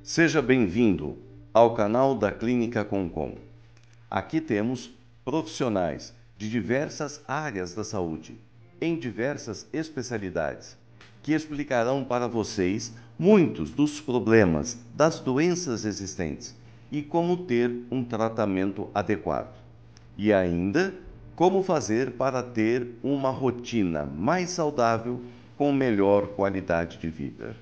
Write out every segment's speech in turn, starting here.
Seja bem-vindo ao canal da Clínica Concon. Aqui temos profissionais de diversas áreas da saúde, em diversas especialidades, que explicarão para vocês muitos dos problemas das doenças existentes e como ter um tratamento adequado. E ainda, como fazer para ter uma rotina mais saudável com melhor qualidade de vida.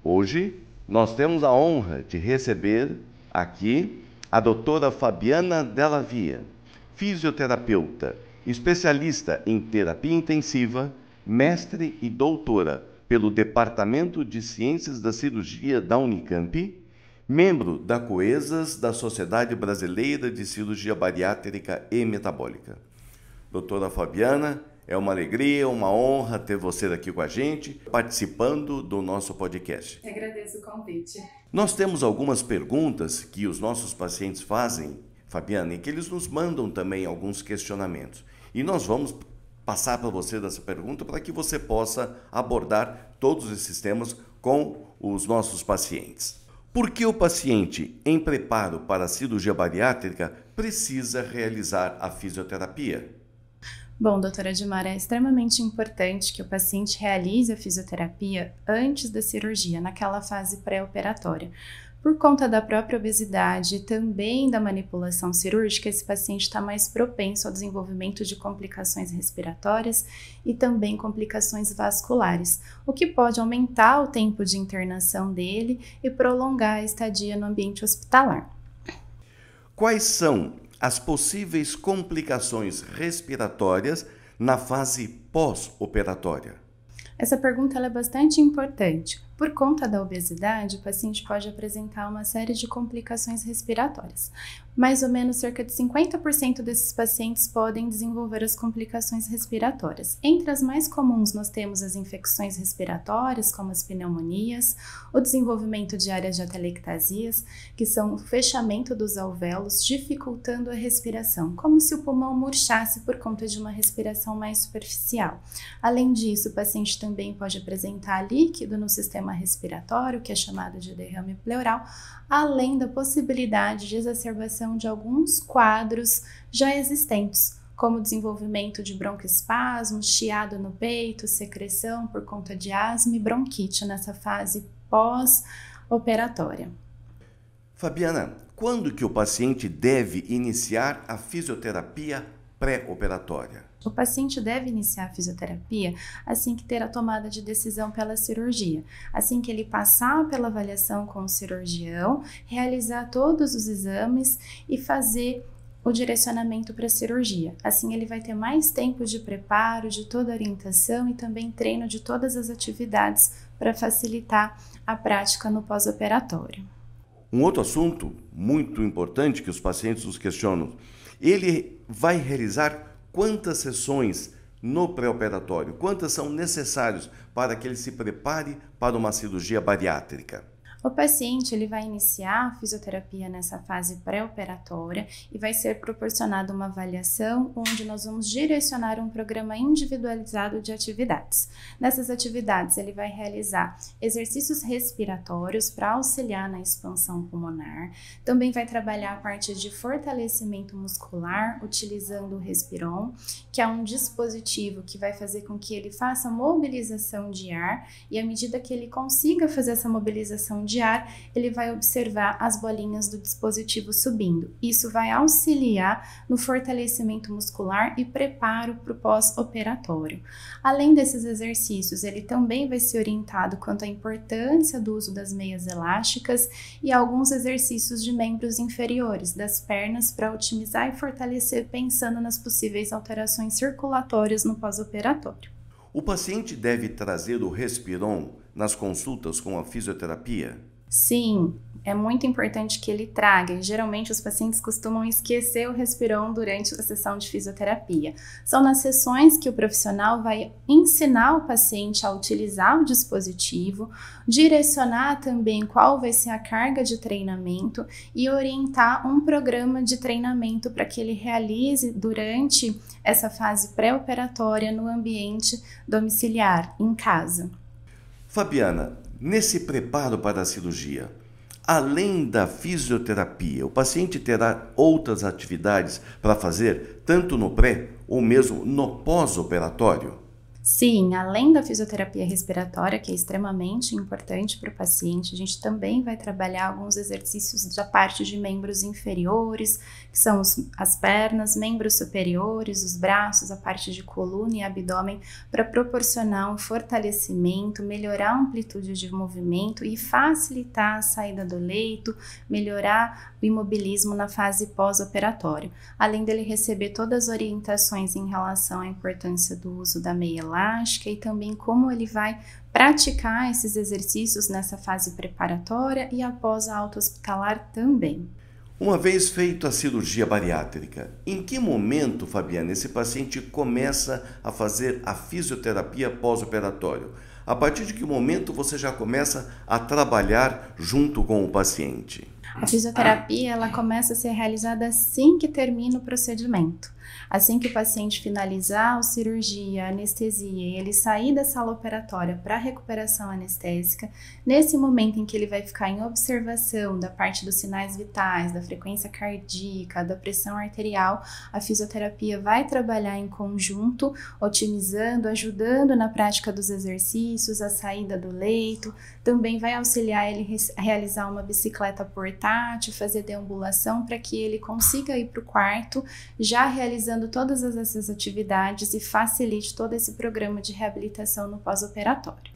Hoje, nós temos a honra de receber aqui a doutora Fabiana Della Via, fisioterapeuta, especialista em terapia intensiva, mestre e doutora pelo Departamento de Ciências da Cirurgia da Unicamp, membro da COESAS da Sociedade Brasileira de Cirurgia Bariátrica e Metabólica. Doutora Fabiana, é uma alegria, uma honra ter você aqui com a gente, participando do nosso podcast. Eu agradeço o convite. Nós temos algumas perguntas que os nossos pacientes fazem, Fabiana, e que eles nos mandam também alguns questionamentos. E nós vamos passar para você dessa pergunta para que você possa abordar todos esses temas com os nossos pacientes. Por que o paciente em preparo para a cirurgia bariátrica precisa realizar a fisioterapia? Bom, doutora Edmara, é extremamente importante que o paciente realize a fisioterapia antes da cirurgia, naquela fase pré-operatória. Por conta da própria obesidade e também da manipulação cirúrgica, esse paciente está mais propenso ao desenvolvimento de complicações respiratórias e também complicações vasculares, o que pode aumentar o tempo de internação dele e prolongar a estadia no ambiente hospitalar. Quais são as possíveis complicações respiratórias na fase pós-operatória? Essa pergunta é bastante importante. Por conta da obesidade, o paciente pode apresentar uma série de complicações respiratórias. Mais ou menos cerca de 50% desses pacientes podem desenvolver as complicações respiratórias. Entre as mais comuns, nós temos as infecções respiratórias, como as pneumonias, o desenvolvimento de áreas de atelectasias, que são o fechamento dos alvéolos, dificultando a respiração, como se o pulmão murchasse por conta de uma respiração mais superficial. Além disso, o paciente também pode apresentar líquido no sistema respiratório, que é chamado de derrame pleural, além da possibilidade de exacerbação de alguns quadros já existentes, como desenvolvimento de broncoespasmo, chiado no peito, secreção por conta de asma e bronquite nessa fase pós-operatória. Fabiana, quando que o paciente deve iniciar a fisioterapia pré-operatória? O paciente deve iniciar a fisioterapia assim que ter a tomada de decisão pela cirurgia, assim que ele passar pela avaliação com o cirurgião, realizar todos os exames e fazer o direcionamento para a cirurgia. Assim ele vai ter mais tempo de preparo, de toda a orientação e também treino de todas as atividades para facilitar a prática no pós-operatório. Um outro assunto muito importante que os pacientes nos questionam, ele vai realizar quantas sessões no pré-operatório? Quantas são necessárias para que ele se prepare para uma cirurgia bariátrica? O paciente ele vai iniciar a fisioterapia nessa fase pré-operatória e vai ser proporcionada uma avaliação onde nós vamos direcionar um programa individualizado de atividades. Nessas atividades ele vai realizar exercícios respiratórios para auxiliar na expansão pulmonar, também vai trabalhar a parte de fortalecimento muscular utilizando o Respiron, que é um dispositivo que vai fazer com que ele faça mobilização de ar e à medida que ele consiga fazer essa mobilização de ar, ele vai observar as bolinhas do dispositivo subindo. Isso vai auxiliar no fortalecimento muscular e preparo para o pós-operatório. Além desses exercícios, ele também vai ser orientado quanto à importância do uso das meias elásticas e alguns exercícios de membros inferiores, das pernas, para otimizar e fortalecer, pensando nas possíveis alterações circulatórias no pós-operatório. O paciente deve trazer o Respiron nas consultas com a fisioterapia? Sim, é muito importante que ele traga, e geralmente os pacientes costumam esquecer o Respiron durante a sessão de fisioterapia. São nas sessões que o profissional vai ensinar o paciente a utilizar o dispositivo, direcionar também qual vai ser a carga de treinamento e orientar um programa de treinamento para que ele realize durante essa fase pré-operatória no ambiente domiciliar, em casa. Fabiana, nesse preparo para a cirurgia, Além da fisioterapia, o paciente terá outras atividades para fazer, tanto no pré ou mesmo no pós-operatório? Sim, além da fisioterapia respiratória, que é extremamente importante para o paciente, a gente também vai trabalhar alguns exercícios da parte de membros inferiores, que são as pernas, membros superiores, os braços, a parte de coluna e abdômen, para proporcionar um fortalecimento, melhorar a amplitude de movimento e facilitar a saída do leito, melhorar o imobilismo na fase pós-operatória, além dele receber todas as orientações em relação à importância do uso da meia elástica e também como ele vai praticar esses exercícios nessa fase preparatória e após a alta hospitalar também. Uma vez feita a cirurgia bariátrica, em que momento, Fabiana, esse paciente começa a fazer a fisioterapia pós-operatório? A partir de que momento você já começa a trabalhar junto com o paciente? A fisioterapia ela começa a ser realizada assim que termina o procedimento. Assim que o paciente finalizar a cirurgia, a anestesia e ele sair da sala operatória para recuperação anestésica, nesse momento em que ele vai ficar em observação da parte dos sinais vitais, da frequência cardíaca, da pressão arterial, a fisioterapia vai trabalhar em conjunto, otimizando, ajudando na prática dos exercícios, a saída do leito, também vai auxiliar ele a realizar uma bicicleta portátil, fazer deambulação para que ele consiga ir para o quarto, já realizando todas essas atividades e facilite todo esse programa de reabilitação no pós-operatório.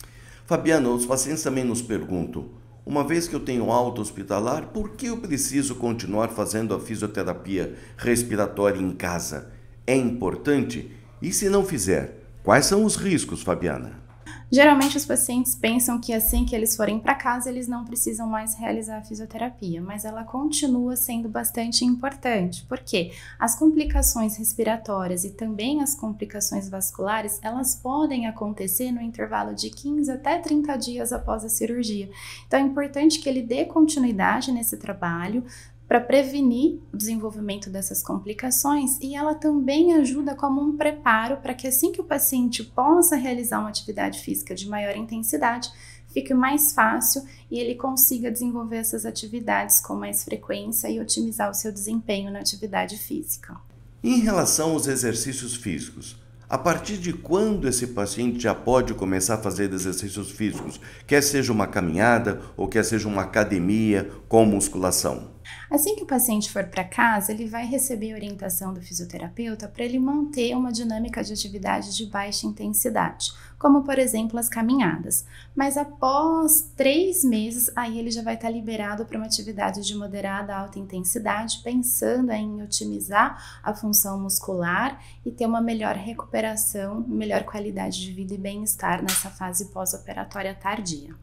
Fabiana, os pacientes também nos perguntam, uma vez que eu tenho alta hospitalar, por que eu preciso continuar fazendo a fisioterapia respiratória em casa? É importante? E se não fizer, quais são os riscos, Fabiana? Geralmente os pacientes pensam que assim que eles forem para casa, eles não precisam mais realizar a fisioterapia, mas ela continua sendo bastante importante, porque as complicações respiratórias e também as complicações vasculares, elas podem acontecer no intervalo de 15 até 30 dias após a cirurgia. Então é importante que ele dê continuidade nesse trabalho, para prevenir o desenvolvimento dessas complicações e ela também ajuda como um preparo para que assim que o paciente possa realizar uma atividade física de maior intensidade, fique mais fácil e ele consiga desenvolver essas atividades com mais frequência e otimizar o seu desempenho na atividade física. Em relação aos exercícios físicos, a partir de quando esse paciente já pode começar a fazer exercícios físicos, quer seja uma caminhada ou quer seja uma academia com musculação? Assim que o paciente for para casa, ele vai receber orientação do fisioterapeuta para ele manter uma dinâmica de atividade de baixa intensidade, como por exemplo as caminhadas. Mas após 3 meses, aí ele já vai estar liberado para uma atividade de moderada a alta intensidade, pensando em otimizar a função muscular e ter uma melhor recuperação, melhor qualidade de vida e bem-estar nessa fase pós-operatória tardia.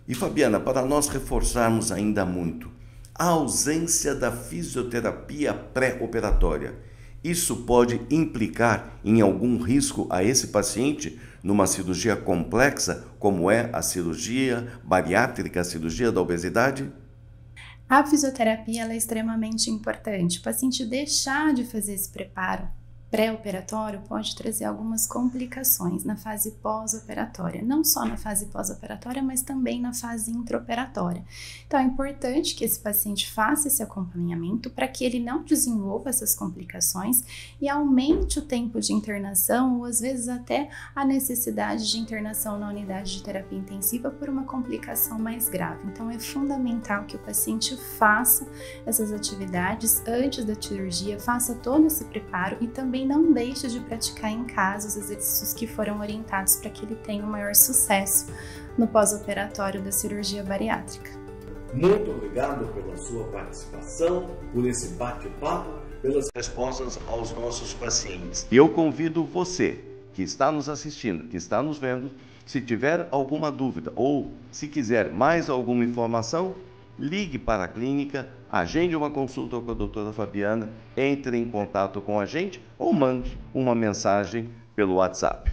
E Fabiana, para nós reforçarmos ainda muito, a ausência da fisioterapia pré-operatória. Isso pode implicar em algum risco a esse paciente numa cirurgia complexa, como é a cirurgia bariátrica, a cirurgia da obesidade? A fisioterapia ela é extremamente importante. O paciente deixar de fazer esse preparo pré-operatório pode trazer algumas complicações na fase pós-operatória, não só na fase pós-operatória, mas também na fase intraoperatória. Então é importante que esse paciente faça esse acompanhamento para que ele não desenvolva essas complicações e aumente o tempo de internação ou às vezes até a necessidade de internação na unidade de terapia intensiva por uma complicação mais grave. Então é fundamental que o paciente faça essas atividades antes da cirurgia, faça todo esse preparo e também não deixe de praticar em casa os exercícios que foram orientados para que ele tenha um maior sucesso no pós-operatório da cirurgia bariátrica. Muito obrigado pela sua participação, por esse bate-papo, pelas respostas aos nossos pacientes. E eu convido você, que está nos assistindo, que está nos vendo, se tiver alguma dúvida ou se quiser mais alguma informação, ligue para a clínica, agende uma consulta com a doutora Fabiana, entre em contato com a gente ou mande uma mensagem pelo WhatsApp.